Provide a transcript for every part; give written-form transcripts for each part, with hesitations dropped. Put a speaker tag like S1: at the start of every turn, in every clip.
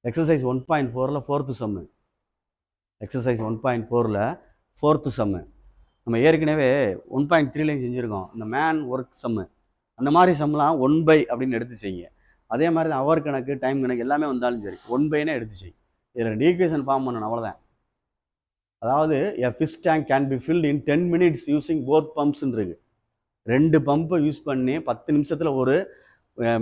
S1: Exercise 1.4ல் 4th சம்மு. Exercise 1.4ல் 4th சம்மு. நம்ம ஏற்கனவே 1.3லையும் செஞ்சுருக்கோம். இந்த மேன் ஒர்க் சம்மு. அந்த மாதிரி சம்லாம் 1/, அப்படின்னு எடுத்து செய்யுங்க. அதே மாதிரி தான் அவர் கணக்கு, டைம் கணக்கு எல்லாமே வந்தாலும் சரி 1/னே எடுத்து செய். இதில் 2 ஈக்குவேஷன் ஃபார்ம் பண்ணணும், அவ்வளோதான். அதாவது a fish tank can be filled in 10 minutes using both பம்ப்ஸ்ன்னு இருக்கு. 2 பம்பை யூஸ் பண்ணி 10 நிமிஷத்தில் ஒரு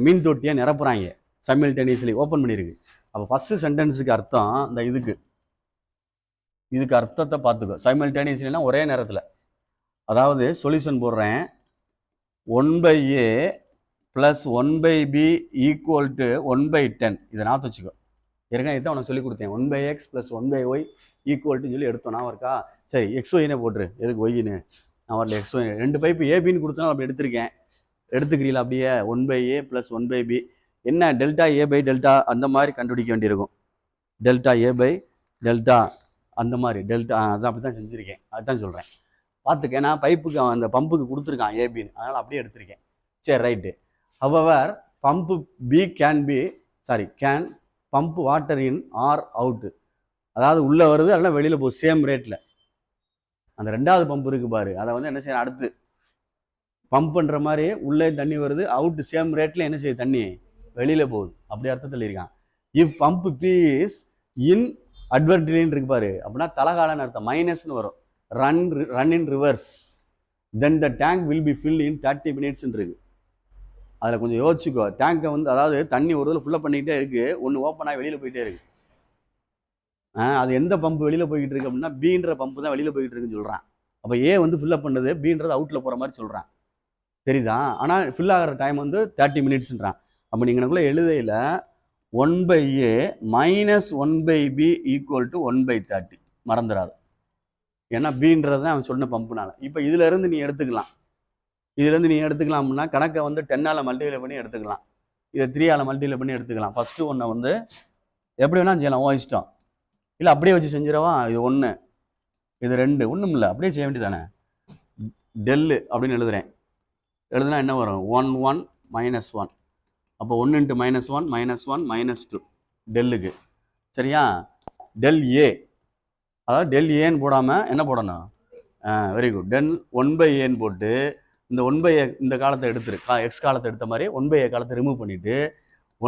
S1: மீன் தொட்டியை நிரப்புறாங்க. சைமல்டேனியஸ்லி ஓப்பன் பண்ணியிருக்கு. அப்போ ஃபஸ்ட்டு சென்டென்ஸுக்கு அர்த்தம் இந்த இதுக்கு அர்த்தத்தை பார்த்துக்கோ. சைமல்டேனியஸ்லினா ஒரே நேரத்தில். அதாவது சொல்யூஷன் போடுறேன். 1/a + 1/b = 1/10. இதை நான் வச்சுக்கோ. ஏற்கனவே இதான் உனக்கு சொல்லி கொடுத்தேன். 1/x + 1/y = சொல்லி எடுத்தோம். நான் இருக்கா? சரி, XYனே போட்டுரு. எதுக்கு ஒய்னு? நான் வரல. XY 2 பைப்பு ஏபின்னு கொடுத்தா அப்படி எடுத்திருக்கேன். எடுத்துக்கிறீங்களா? அப்படியே 1/a + 1/b என்ன டெல்டா a/டெல்டா அந்த மாதிரி கண்டுபிடிக்க வேண்டியிருக்கும். டெல்டா a/டெல்டா அந்த மாதிரி டெல்டா அதான் அப்படி தான் செஞ்சுருக்கேன். அதுதான் சொல்கிறேன். பார்த்துக்க. நான் பைப்புக்கு அந்த பம்புக்கு கொடுத்துருக்கான் ஏபின்னு, அதனால் அப்படியே எடுத்திருக்கேன். சரி, right. However pump B can pump water in or out. அதாவது உள்ளே வருது, அதெல்லாம் வெளியில் போகுது சேம் ரேட்டில். அந்த 2வது பம்பு இருக்குது பாரு, அதை வந்து என்ன செய்யணும், அடுத்து பம்ப் பண்ணுற மாதிரி உள்ளே தண்ணி வருது, அவுட்டு சேம் ரேட்டில் என்ன செய்யுது, தண்ணி வெளியில் போகுது. அப்படி அர்த்தத்தில் இருக்கான். If pump B is in அட்வர்டிலின்னு இருக்கு பாரு, அப்படின்னா தலகாலன்னு அர்த்தம். மைனஸ்னு வரும். Run in reverse then the tank will be filled in 30 minutes இருக்கு. அதில் கொஞ்சம் யோசிச்சுக்கோ. டேங்கை வந்து அதாவது தண்ணி ஒரு இதில் ஃபுல்லப் பண்ணிக்கிட்டே இருக்குது, ஒன்று ஓப்பன் ஆகி வெளியில் போயிட்டே இருக்கு. அது எந்த பம்பு வெளியில் போய்கிட்டு இருக்கு அப்படின்னா பீன்ற பம்பு தான் வெளியில் போய்கிட்டு இருக்குன்னு சொல்கிறான். அப்போ ஏ வந்து ஃபில்லப் பண்ணுது, பீன்றது அவுட்டில் போகிற மாதிரி சொல்கிறான். தெரியுதா? ஆனால் ஃபில் ஆகிற டைம் வந்து 30 minutesன்றான். அப்போ நீங்கள் எனக்குள்ளே எழுதையில் 1/a - 1/b = 1/30 மறந்துடாது. ஏன்னா பீன்றது தான் அவன் சொன்ன பம்புனால. இப்போ இதுலேருந்து நீ எடுத்துக்கலாம். அப்படின்னா கணக்கை வந்து 10ஆல் மல்டிப்ளை பண்ணி எடுத்துக்கலாம். இதை 3ஆல் மல்டிப்ளை பண்ணி எடுத்துக்கலாம். ஃபஸ்ட்டு ஒன்றை வந்து எப்படி வேணாலும் செய்யலாம், ஓ இஷ்டம். இல்லை அப்படியே வச்சு செஞ்சிடவா? இது 1, இது 2, ஒன்றும் இல்லை, அப்படியே செய்ய வேண்டியதானே. டெல்லு அப்படின்னு எழுதுனா என்ன வரும்? 1 1 -1. அப்போ 1 × -1 -1 -2 டெல்லுக்கு. சரியா? டெல் ஏ, அதாவது டெல் ஏன்னு போடாமல் என்ன போடணும்? Very good. டெல் 1/aன்னு போட்டு இந்த 1/a இந்த காலத்தை எடுத்துரு, எக்ஸ் காலத்தை எடுத்த மாதிரி 1/a காலத்தை ரிமூவ் பண்ணிவிட்டு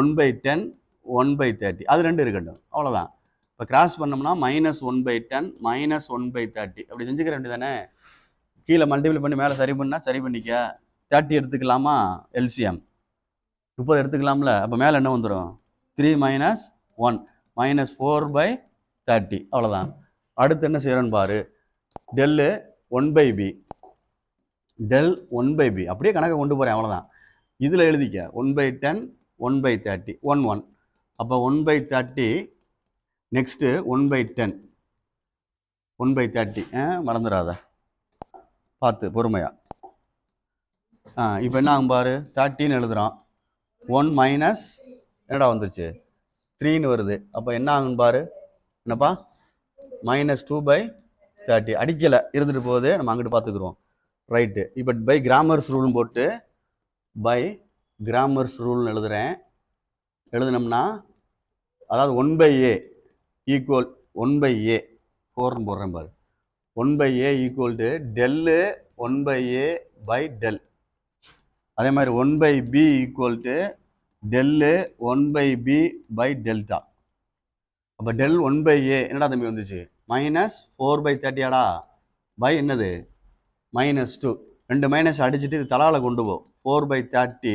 S1: 1/10 1/30 அது 2 இருக்கட்டும். அவ்வளோதான். இப்போ கிராஸ் பண்ணோம்னா -1/10 -1/30 அப்படி செஞ்சுக்கிற வேண்டியதானே. கீழே மல்டிபிள் பண்ணி மேலே சரி பண்ணால் சரி பண்ணிக்க. 30 எடுத்துக்கலாமா? எல்சிஎம் 30 எடுத்துக்கலாம்ல. அப்போ மேலே என்ன வந்துடும்? 3 - 1 -4/30. அவ்வளோதான். அடுத்து என்ன செய்கிறோன்னு பாரு. டெல்லு 1/b, டெல் 1/b அப்படியே கணக்கை கொண்டு போகிறேன். அவ்வளோதான். இதில் எழுதிக்க 1/10 1/30 1 1. அப்போ 1/30 நெக்ஸ்ட்டு 1/10 1/30 மறந்துடாத, பார்த்து பொறுமையா. இப்போ என்ன ஆகும் பாரு, 30ன்னு எழுதுகிறோம். 1 மைனஸ் என்னடா வந்துருச்சு, 3ன்னு வருது. அப்போ என்ன ஆகும் பாரு, என்னப்பா, -2/30 அடிக்கலை, இருந்துட்டு போகுது, நம்ம அங்கிட்டு பார்த்துக்குறோம். ரைட்டு. இப்போ பை கிராமர்ஸ் ரூல்னு போட்டு பை கிராமர்ஸ் ரூல்னு எழுதுகிறேன். எழுதுனோம்னா அதாவது 1/a = 1/a 4ன்னு போடுறேன் பாரு. 1/a = tell 1/a/del. அதே மாதிரி 1/b = டெல்லு 1/b/delta. அப்போ டெல் 1/a என்னடா தம்பி வந்துச்சு, -4/30 பை என்னது -2. 2 மைனஸ் அடிச்சுட்டு இது தலால கொண்டு போ. 4/30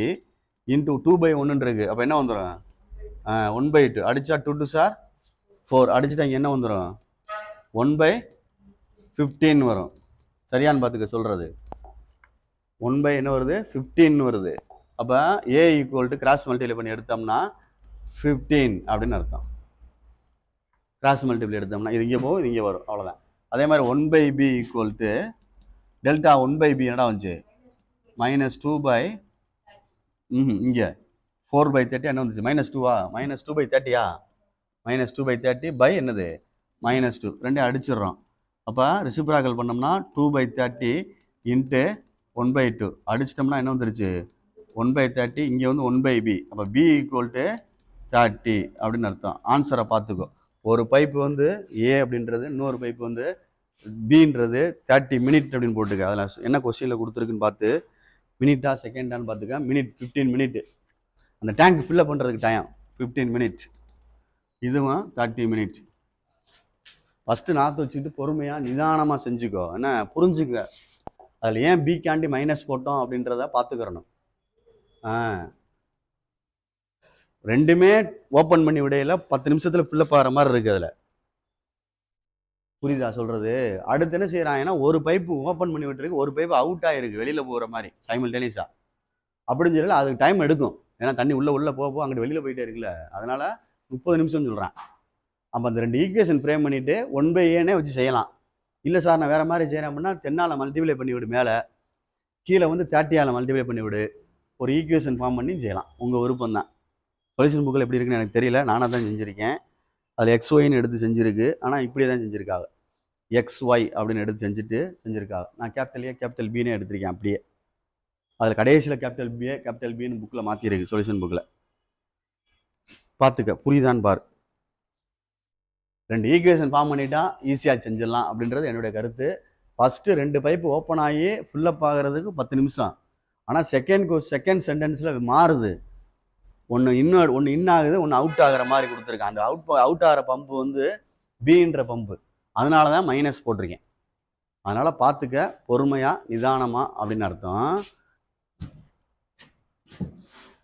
S1: × 2/1 இருக்கு. அப்போ என்ன வந்துடும், 1/2 அடித்தா 2 2 சார் 4 அடிச்சுட்டு அங்கே என்ன வந்துடும், 1/15 வரும். சரியான்னு பார்த்துக்க சொல்கிறது. 1 என்ன வருது, 15 வருது. அப்போ a = கிராஸ் மல்டிப்ளை பண்ணி எடுத்தோம்னா 15 அப்படின்னு அர்த்தம். கிராஸ் மல்டிப்ளை எடுத்தோம்னா இது இங்கே போகும், இது இங்கே வரும். அவ்வளோதான். அதே மாதிரி 1/b = டெல்டா 1/b என்னடா வந்துச்சு, -2 இங்கே 4/30 என்ன வந்துச்சு, -2வா, -2/30 -2/30 பை என்னது -2. ரெண்டையும் அடிச்சிடுறோம். அப்போ ரெசிப்ராக்கல் பண்ணோம்னா 2/30 × 1/2 அடிச்சிட்டோம்னா என்ன வந்துருச்சு, 1/30. இங்கே வந்து 1/b. அப்போ b = 30 அப்படின்னு அர்த்தம். ஆன்சரை பார்த்துக்கோ. ஒரு பைப்பு வந்து ஏ அப்படின்றது, இன்னொரு பைப்பு வந்து பின்றது 30 மினிட் அப்படின்னு போட்டுக்க. அதில் என்ன கொஸ்டினில் கொடுத்துருக்குன்னு பார்த்து மினிட்டா செகண்டான்னு பார்த்துக்க. Minute 15 minute. அந்த டேங்க் ஃபில்லப் பண்ணுறதுக்கு டைம் 15 மினிட். இதுவும் 30 மினிட். ஃபஸ்ட்டு நாற்று வச்சுக்கிட்டு பொறுமையாக நிதானமாக செஞ்சுக்கோ. என்ன புரிஞ்சுக்க. அதில் ஏன் பிகாண்டி மைனஸ் போட்டோம் அப்படின்றத பார்த்துக்கிறணும். ரெண்டுமே ஓப்பன் பண்ணி விடையில 10 நிமிஷத்தில் ஃபில்லப் ஆகிற மாதிரி இருக்குது. அதில் புரியுதா சொல்கிறது? அடுத்து என்ன செய்கிறாங்கன்னா, ஒரு பைப்பு ஓப்பன் பண்ணி விட்டுருக்கு, ஒரு பைப்பு அவுட் ஆகிருக்கு வெளியில் போகிற மாதிரி சைமல்டேனியஸாக. அப்படின்னு சொல்லல அதுக்கு டைம் எடுக்கும். ஏன்னா தண்ணி உள்ளே போக அங்கிட்டு வெளியில் போயிட்டே இருக்குல்ல. அதனால் 30 நிமிஷம் சொல்கிறேன். அப்போ அந்த 2 ஈக்குவேஷன் ஃப்ரேம் பண்ணிவிட்டு 1/a வச்சு செய்யலாம். இல்லை சார் நான் வேறு மாதிரி செய்கிறேன் அப்படின்னா 10ஆல் மல்டிப்ளை பண்ணி விடு, மேலே கீழே வந்து 30ஆல் மல்டிப்ளை பண்ணி விடு, ஒரு ஈக்குவேஷன் ஃபார்ம் பண்ணி செய்யலாம். உங்கள் விருப்பம் தான். சொல்யூஷன் புக்கில் எப்படி இருக்குன்னு எனக்கு தெரியல, நானாக தான் செஞ்சுருக்கேன். அதில் XYன்னு எடுத்து செஞ்சுருக்கு, ஆனால் இப்படியே தான் செஞ்சுருக்காங்க. XY அப்படின்னு எடுத்து செஞ்சுருக்காங்க. நான் கேபிட்டல் ஏ கேபிட்டல் பின்னு எடுத்திருக்கேன். அப்படியே அதில் கடைசியில் கேபிட்டல் பின்னு புக்கில் மாற்றிருக்கு. சொல்யூஷன் புக்கில் பார்த்துக்க, புரியுதான்னு பாரு. 2 ஈக்குவேஷன் ஃபார்ம் பண்ணிட்டா ஈஸியாக செஞ்சிடலாம் அப்படின்றது என்னுடைய கருத்து. ஃபஸ்ட்டு 2 பைப்பு ஓப்பன் ஆகி ஃபில்லப் ஆகிறதுக்கு 10 நிமிஷம். ஆனால் செகண்ட் சென்டென்ஸில் மாறுது. ஒன்று இன் ஆகுது, ஒன்று அவுட் ஆகிற மாதிரி கொடுத்துருக்கேன். அந்த அவுட் ஆகிற பம்பு வந்து பின்ற பம்பு. அதனால தான் மைனஸ் போட்டிருக்கேன். அதனால் பார்த்துக்க, பொறுமையாக நிதானமாக அப்படின்னு அர்த்தம்.